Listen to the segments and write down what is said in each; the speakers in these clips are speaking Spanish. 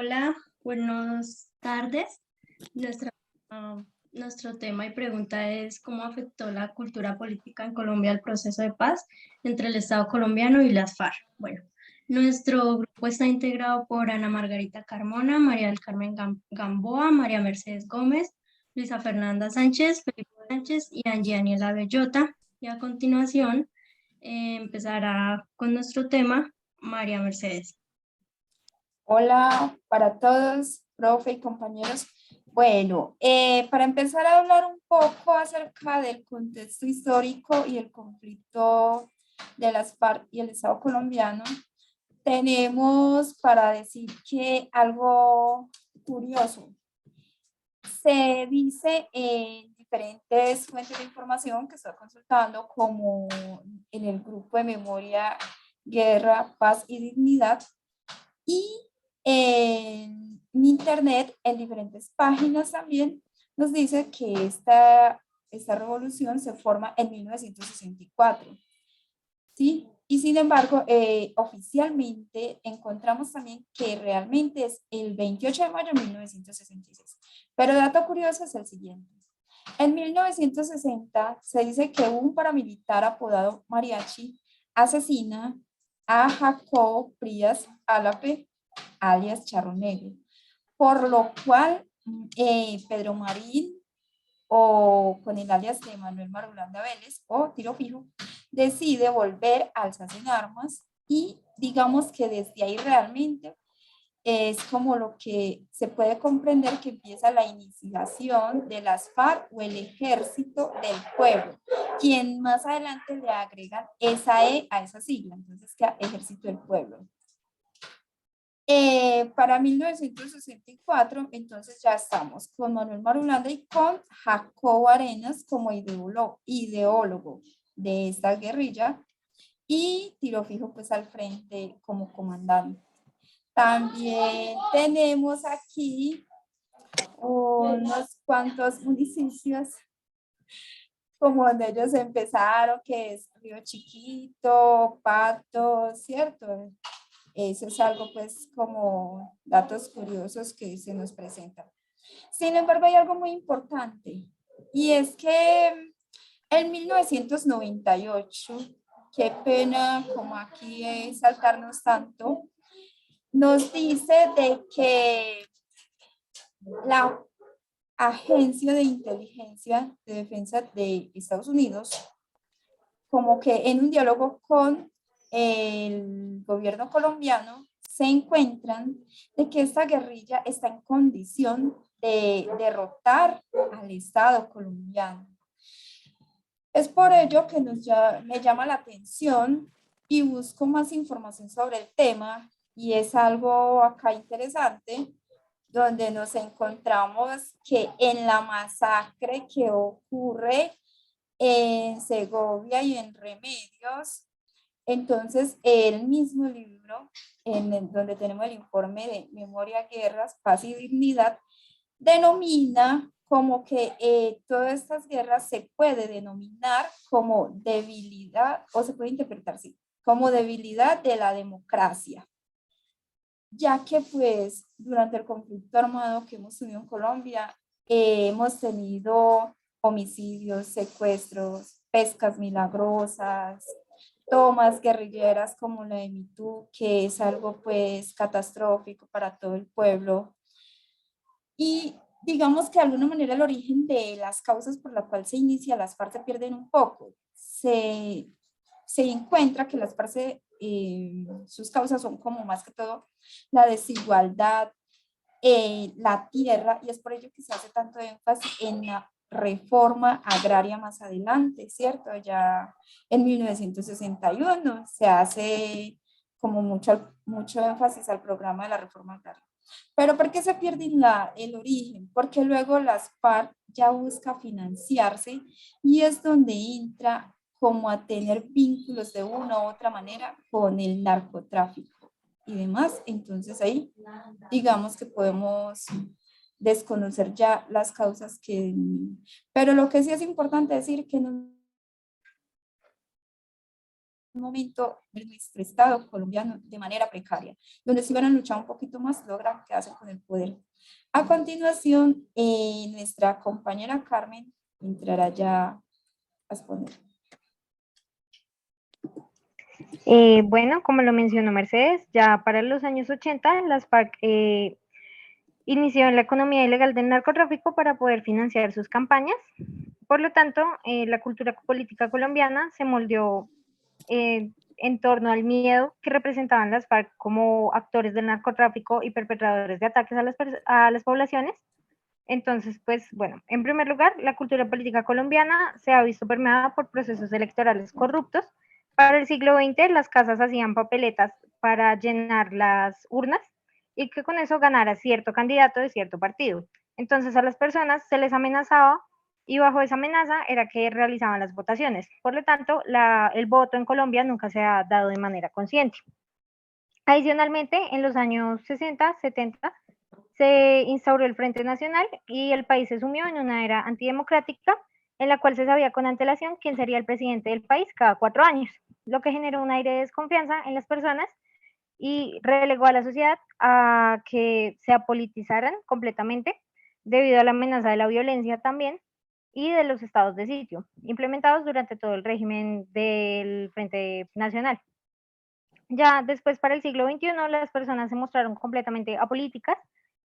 Hola, buenas tardes. Nuestra, Nuestro tema y pregunta es ¿cómo afectó la cultura política en Colombia al proceso de paz entre el Estado colombiano y las FARC? Bueno, nuestro grupo está integrado por Ana Margarita Carmona, María del Carmen Gamboa, María Mercedes Gómez, Luisa Fernanda Sánchez, Felipe Sánchez y Angie Daniela Bellota. Y a continuación empezará con nuestro tema María Mercedes. Hola para todos, profe y compañeros. Bueno, para empezar a hablar un poco acerca del contexto histórico y el conflicto de las FARC y el Estado colombiano, tenemos para decir que algo curioso. Se dice en diferentes fuentes de información que estoy consultando, como en el grupo de Memoria, Guerra, Paz y Dignidad, y en internet, en diferentes páginas también, nos dice que esta revolución se forma en 1964, ¿sí? Y sin embargo, oficialmente encontramos también que realmente es el 28 de mayo de 1966. Pero el dato curioso es el siguiente. En 1960 se dice que un paramilitar apodado Mariachi asesina a Jacobo Frías Álape, alias Charro Negro, por lo cual Pedro Marín, o con el alias de Manuel Marulanda Vélez, o Tiro Fijo, decide volver a alzarse en armas, y digamos que desde ahí realmente es como lo que se puede comprender que empieza la iniciación de las FARC o el Ejército del Pueblo, quien más adelante le agregan esa E a esa sigla, entonces queda Ejército del Pueblo. Para 1964, entonces ya estamos con Manuel Marulanda y con Jacobo Arenas como ideólogo de esta guerrilla, y Tiro Fijo pues al frente como comandante. También tenemos aquí unos cuantos municipios como donde ellos empezaron, que es Río Chiquito, Pato, ¿cierto? Eso es algo pues como datos curiosos que se nos presentan. Sin embargo, hay algo muy importante, y es que en 1998, qué pena como aquí saltarnos tanto, nos dice de que la Agencia de Inteligencia de Defensa de Estados Unidos, como que en un diálogo con el gobierno colombiano, se encuentran de que esta guerrilla está en condición de derrotar al Estado colombiano. Es por ello que me llama la atención y busco más información sobre el tema, y es algo acá interesante, donde nos encontramos que en la masacre que ocurre en Segovia y en Remedios, entonces el mismo libro, donde tenemos el informe de Memoria, Guerras, Paz y Dignidad, denomina como que todas estas guerras se puede denominar como debilidad, o se puede interpretar así, como debilidad de la democracia, ya que pues durante el conflicto armado que hemos tenido en Colombia, hemos tenido homicidios, secuestros, pescas milagrosas, tomas guerrilleras como la de Mitú, que es algo pues catastrófico para todo el pueblo. Y digamos que de alguna manera el origen de las causas por las cuales se inicia las FARC se pierden un poco. Se encuentra que las FARC, sus causas son como más que todo la desigualdad, la tierra, y es por ello que se hace tanto énfasis en la reforma agraria más adelante, ¿cierto? Ya en 1961 se hace como mucho énfasis al programa de la reforma agraria. Pero ¿por qué se pierde el origen? Porque luego las FARC ya busca financiarse, y es donde entra como a tener vínculos de una u otra manera con el narcotráfico y demás. Entonces ahí digamos que podemos desconocer ya las causas que... Pero lo que sí es importante decir que no momento de nuestro Estado colombiano de manera precaria, donde si hubieran luchado un poquito más, logran quedarse con el poder. A continuación, nuestra compañera Carmen entrará ya a exponer. Bueno, como lo mencionó Mercedes, ya para los años 80 las FARC inició la economía ilegal del narcotráfico para poder financiar sus campañas. Por lo tanto, la cultura política colombiana se moldeó en torno al miedo que representaban las FARC como actores del narcotráfico y perpetradores de ataques a las poblaciones. Entonces, pues bueno, en primer lugar, la cultura política colombiana se ha visto permeada por procesos electorales corruptos. Para el siglo XX, las casas hacían papeletas para llenar las urnas y que con eso ganara cierto candidato de cierto partido. Entonces a las personas se les amenazaba y bajo esa amenaza era que realizaban las votaciones. Por lo tanto, el voto en Colombia nunca se ha dado de manera consciente. Adicionalmente, en los años 60, 70, se instauró el Frente Nacional y el país se sumió en una era antidemocrática en la cual se sabía con antelación quién sería el presidente del país cada 4 años, lo que generó un aire de desconfianza en las personas y relegó a la sociedad a que se apolitizaran completamente debido a la amenaza de la violencia también y de los estados de sitio implementados durante todo el régimen del Frente Nacional. Ya después, para el siglo XXI, las personas se mostraron completamente apolíticas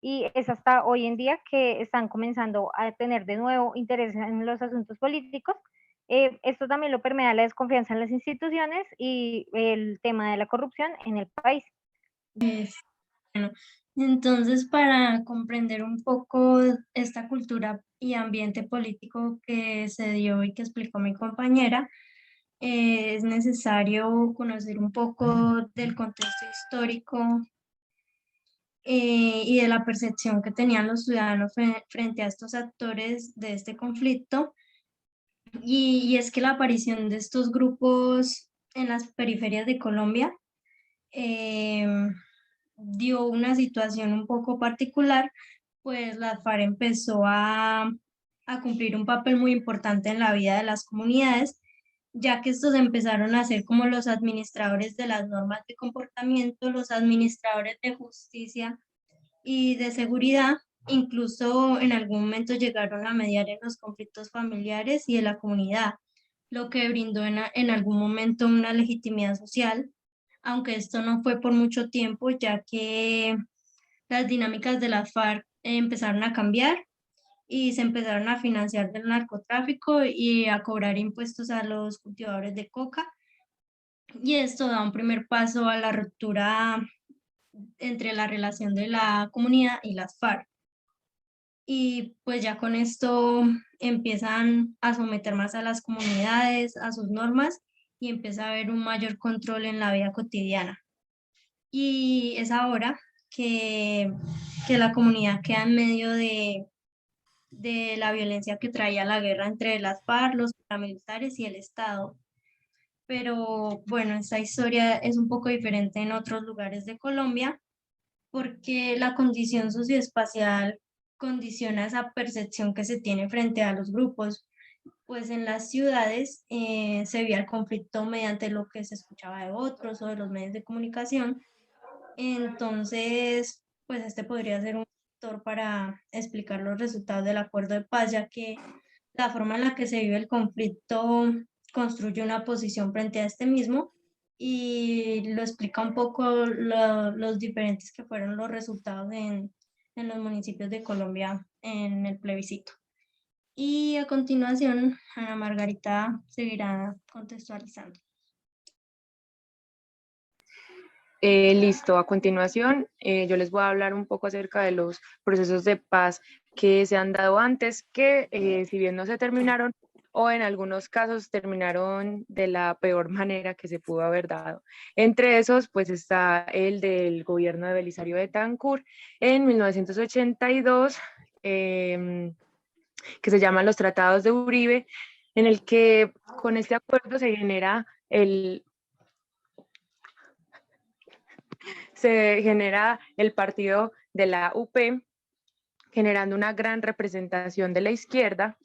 y es hasta hoy en día que están comenzando a tener de nuevo interés en los asuntos políticos. Esto también lo permea la desconfianza en las instituciones y el tema de la corrupción en el país. Bueno, entonces para comprender un poco esta cultura y ambiente político que se dio y que explicó mi compañera, es necesario conocer un poco del contexto histórico y de la percepción que tenían los ciudadanos frente a estos actores de este conflicto. Y es que la aparición de estos grupos en las periferias de Colombia dio una situación un poco particular, pues la FARC empezó a cumplir un papel muy importante en la vida de las comunidades, ya que estos empezaron a ser como los administradores de las normas de comportamiento, los administradores de justicia y de seguridad. Incluso en algún momento llegaron a mediar en los conflictos familiares y de la comunidad, lo que brindó en algún momento una legitimidad social, aunque esto no fue por mucho tiempo, ya que las dinámicas de las FARC empezaron a cambiar y se empezaron a financiar del narcotráfico y a cobrar impuestos a los cultivadores de coca. Y esto da un primer paso a la ruptura entre la relación de la comunidad y las FARC. Y pues ya con esto empiezan a someter más a las comunidades, a sus normas, y empieza a haber un mayor control en la vida cotidiana. Y es ahora que la comunidad queda en medio de la violencia que traía la guerra entre las FARC, los paramilitares y el Estado. Pero bueno, esta historia es un poco diferente en otros lugares de Colombia porque la condición socioespacial condiciona esa percepción que se tiene frente a los grupos. Pues en las ciudades se veía el conflicto mediante lo que se escuchaba de otros o de los medios de comunicación. Entonces, pues este podría ser un factor para explicar los resultados del acuerdo de paz, ya que la forma en la que se vive el conflicto construye una posición frente a este mismo y lo explica un poco los diferentes que fueron los resultados en los municipios de Colombia en el plebiscito. Y a continuación, Ana Margarita seguirá contextualizando. Listo, a continuación yo les voy a hablar un poco acerca de los procesos de paz que se han dado antes, que si bien no se terminaron o en algunos casos terminaron de la peor manera que se pudo haber dado. Entre esos, pues está el del gobierno de Belisario Betancur en 1982, que se llaman los Tratados de Uribe, en el que con este acuerdo se genera el partido de la UP, generando una gran representación de la izquierda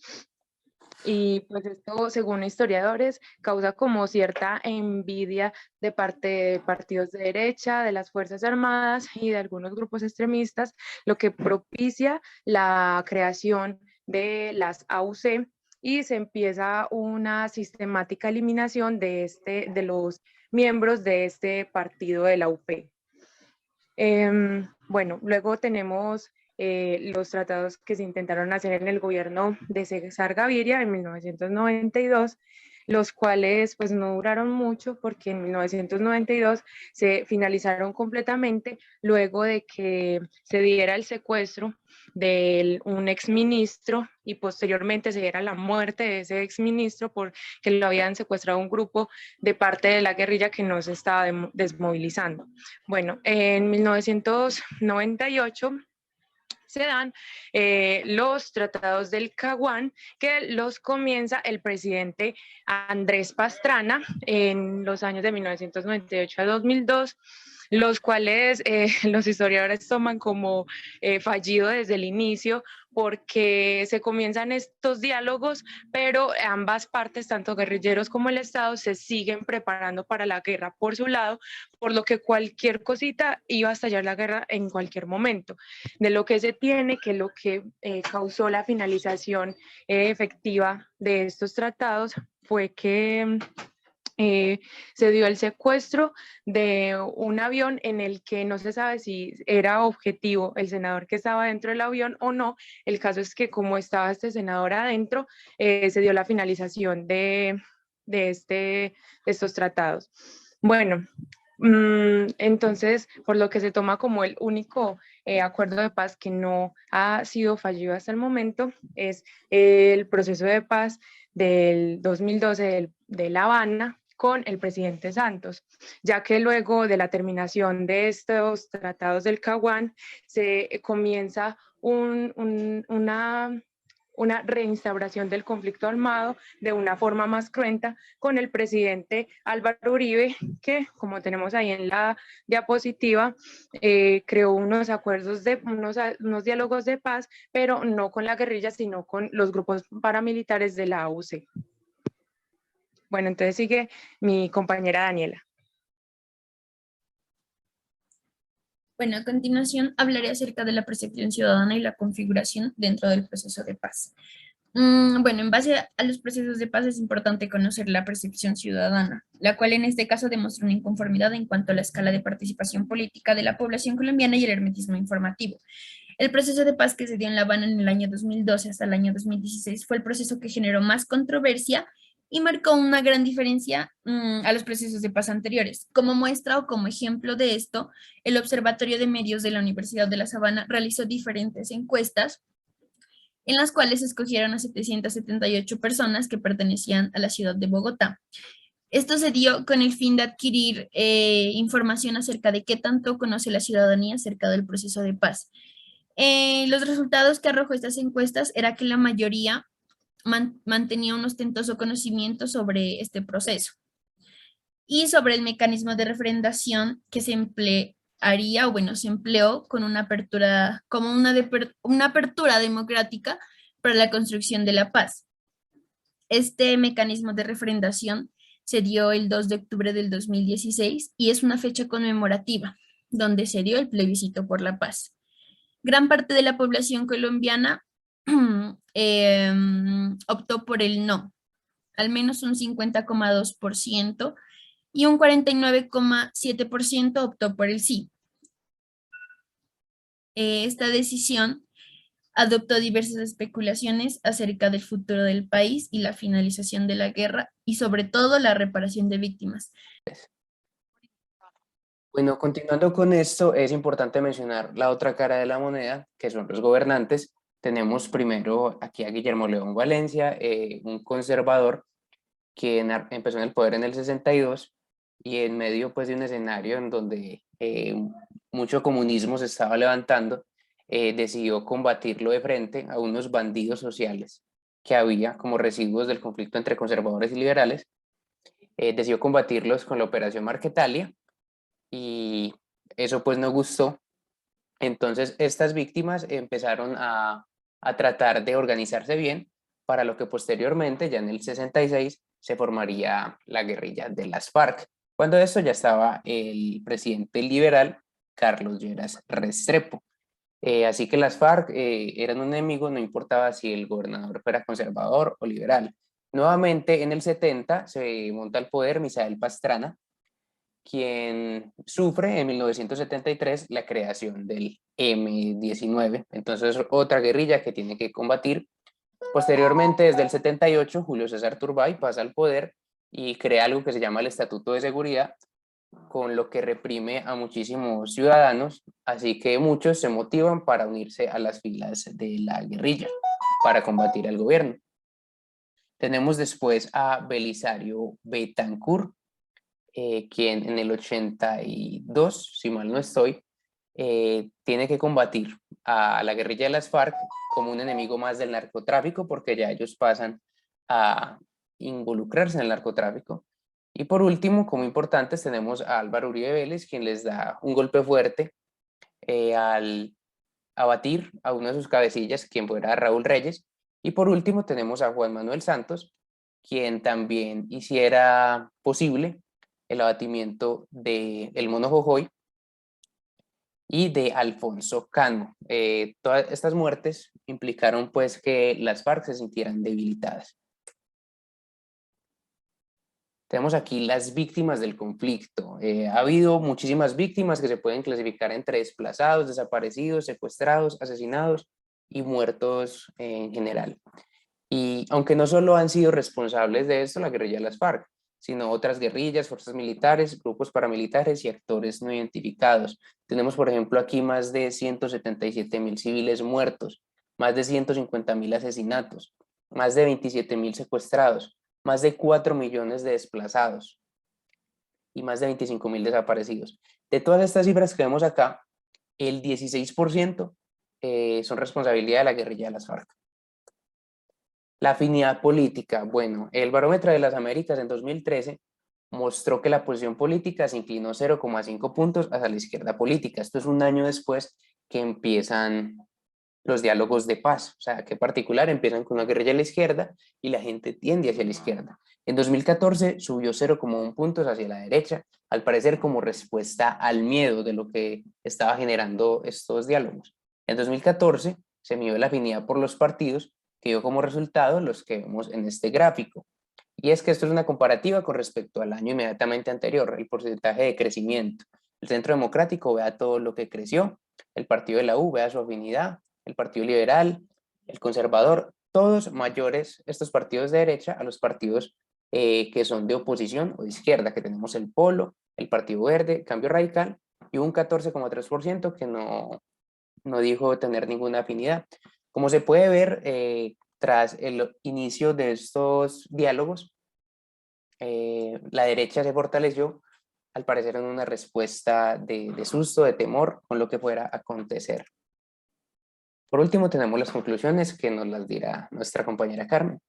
Y pues esto, según historiadores, causa como cierta envidia de parte de partidos de derecha, de las Fuerzas Armadas y de algunos grupos extremistas, lo que propicia la creación de las AUC y se empieza una sistemática eliminación de los miembros de este partido de la UP. Bueno, luego tenemos los tratados que se intentaron hacer en el gobierno de César Gaviria en 1992, los cuales pues no duraron mucho porque en 1992 se finalizaron completamente luego de que se diera el secuestro de un exministro y posteriormente se diera la muerte de ese exministro porque lo habían secuestrado un grupo de parte de la guerrilla que no se estaba desmovilizando. Bueno, en 1998 se dan los tratados del Caguán, que los comienza el presidente Andrés Pastrana en los años de 1998 a 2002, los cuales los historiadores toman como fallido desde el inicio, porque se comienzan estos diálogos, pero ambas partes, tanto guerrilleros como el Estado, se siguen preparando para la guerra por su lado, por lo que cualquier cosita iba a estallar la guerra en cualquier momento. De lo que se tiene, que lo que causó la finalización efectiva de estos tratados fue que se dio el secuestro de un avión en el que no se sabe si era objetivo el senador que estaba dentro del avión o no. El caso es que como estaba este senador adentro, se dio la finalización de estos tratados. Bueno, entonces, por lo que se toma como el único acuerdo de paz que no ha sido fallido hasta el momento, es el proceso de paz del 2012 de La Habana con el presidente Santos, ya que luego de la terminación de estos tratados del Caguán se comienza una reinstauración del conflicto armado de una forma más cruenta con el presidente Álvaro Uribe, que como tenemos ahí en la diapositiva, creó unos acuerdos unos diálogos de paz, pero no con la guerrilla, sino con los grupos paramilitares de la AUC. Bueno, entonces sigue mi compañera Daniela. Bueno, a continuación hablaré acerca de la percepción ciudadana y la configuración dentro del proceso de paz. Bueno, en base a los procesos de paz es importante conocer la percepción ciudadana, la cual en este caso demuestra una inconformidad en cuanto a la escala de participación política de la población colombiana y el hermetismo informativo. El proceso de paz que se dio en La Habana en el año 2012 hasta el año 2016 fue el proceso que generó más controversia y marcó una gran diferencia a los procesos de paz anteriores. Como muestra o como ejemplo de esto, el Observatorio de Medios de la Universidad de La Sabana realizó diferentes encuestas en las cuales escogieron a 778 personas que pertenecían a la ciudad de Bogotá. Esto se dio con el fin de adquirir información acerca de qué tanto conoce la ciudadanía acerca del proceso de paz. Los resultados que arrojó estas encuestas era que la mayoría mantenía un ostentoso conocimiento sobre este proceso y sobre el mecanismo de refrendación que se emplearía, o bueno, se empleó con una apertura, como una apertura democrática para la construcción de la paz. Este mecanismo de refrendación se dio el 2 de octubre del 2016 y es una fecha conmemorativa, donde se dio el plebiscito por la paz. Gran parte de la población colombiana optó por el no, al menos un 50,2%, y un 49,7% optó por el sí. Esta decisión adoptó diversas especulaciones acerca del futuro del país y la finalización de la guerra y sobre todo la reparación de víctimas. Bueno, continuando con esto, es importante mencionar la otra cara de la moneda, que son los gobernantes. Tenemos primero aquí a Guillermo León Valencia, un conservador que empezó en el poder en el 62 y en medio pues, de un escenario en donde mucho comunismo se estaba levantando, decidió combatirlo de frente a unos bandidos sociales que había como residuos del conflicto entre conservadores y liberales. Decidió combatirlos con la Operación Marquetalia, y eso pues no gustó. Entonces estas víctimas empezaron a tratar de organizarse bien para lo que posteriormente, ya en el 66, se formaría la guerrilla de las FARC. Cuando esto ya estaba el presidente liberal Carlos Lleras Restrepo. Así que las FARC eran un enemigo, no importaba si el gobernador fuera conservador o liberal. Nuevamente en el 70 se monta al poder Misael Pastrana, quien sufre en 1973 la creación del M-19. Entonces otra guerrilla que tiene que combatir. Posteriormente, desde el 78, Julio César Turbay pasa al poder y crea algo que se llama el Estatuto de Seguridad, con lo que reprime a muchísimos ciudadanos, así que muchos se motivan para unirse a las filas de la guerrilla para combatir al gobierno. Tenemos después a Belisario Betancur, quien en el 82, si mal no estoy, tiene que combatir a la guerrilla de las FARC como un enemigo más del narcotráfico, porque ya ellos pasan a involucrarse en el narcotráfico. Y por último, como importantes, tenemos a Álvaro Uribe Vélez, quien les da un golpe fuerte al abatir a uno de sus cabecillas, quien fuera Raúl Reyes. Y por último, tenemos a Juan Manuel Santos, quien también hiciera posible el abatimiento de El Mono Jojoy y de Alfonso Cano. Todas estas muertes implicaron pues que las FARC se sintieran debilitadas. Tenemos aquí las víctimas del conflicto. Ha habido muchísimas víctimas que se pueden clasificar entre desplazados, desaparecidos, secuestrados, asesinados y muertos en general. Y aunque no solo han sido responsables de esto la guerrilla de las FARC, sino otras guerrillas, fuerzas militares, grupos paramilitares y actores no identificados. Tenemos, por ejemplo, aquí más de 177.000 civiles muertos, más de 150.000 asesinatos, más de 27.000 secuestrados, más de 4 millones de desplazados y más de 25.000 desaparecidos. De todas estas cifras que vemos acá, el 16% son responsabilidad de la guerrilla de las FARC. La afinidad política. Bueno, el Barómetro de las Américas en 2013 mostró que la posición política se inclinó 0,5 puntos hacia la izquierda política. Esto es un año después que empiezan los diálogos de paz, o sea, que en particular empiezan con una guerrilla a la izquierda y la gente tiende hacia la izquierda. En 2014 subió 0,1 puntos hacia la derecha, al parecer como respuesta al miedo de lo que estaba generando estos diálogos. En 2014 se midió la afinidad por los partidos, que dio como resultado los que vemos en este gráfico. Y es que esto es una comparativa con respecto al año inmediatamente anterior, el porcentaje de crecimiento. El Centro Democrático vea todo lo que creció, el partido de la U vea su afinidad, el Partido Liberal, el Conservador, todos mayores estos partidos de derecha a los partidos que son de oposición o de izquierda, que tenemos el Polo, el Partido Verde, Cambio Radical, y un 14,3% que no dijo tener ninguna afinidad. Como se puede ver, tras el inicio de estos diálogos, la derecha se fortaleció, al parecer en una respuesta de susto, de temor con lo que fuera a acontecer. Por último, tenemos las conclusiones que nos las dirá nuestra compañera Carmen.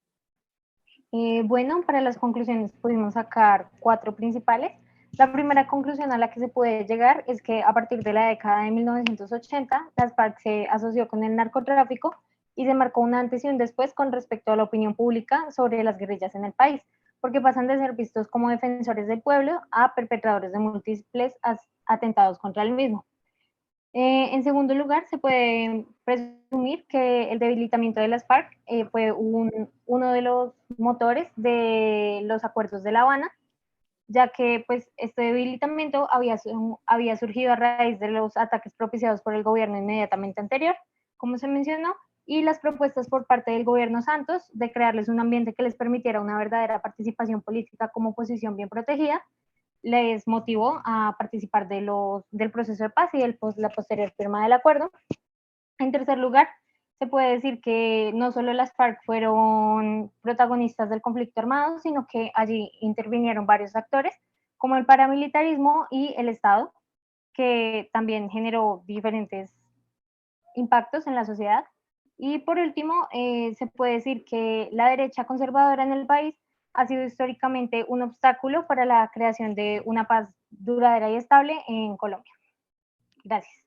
Bueno, para las conclusiones pudimos sacar 4 principales. La primera conclusión a la que se puede llegar es que a partir de la década de 1980, las FARC se asoció con el narcotráfico y se marcó un antes y un después con respecto a la opinión pública sobre las guerrillas en el país, porque pasan de ser vistos como defensores del pueblo a perpetradores de múltiples atentados contra el mismo. En segundo lugar, se puede presumir que el debilitamiento de las FARC fue uno de los motores de los acuerdos de La Habana, ya que pues, este debilitamiento había surgido a raíz de los ataques propiciados por el gobierno inmediatamente anterior, como se mencionó, y las propuestas por parte del gobierno Santos de crearles un ambiente que les permitiera una verdadera participación política como oposición bien protegida, les motivó a participar del proceso de paz y la posterior firma del acuerdo. En tercer lugar, se puede decir que no solo las FARC fueron protagonistas del conflicto armado, sino que allí intervinieron varios actores, como el paramilitarismo y el Estado, que también generó diferentes impactos en la sociedad. Y por último, se puede decir que la derecha conservadora en el país ha sido históricamente un obstáculo para la creación de una paz duradera y estable en Colombia. Gracias.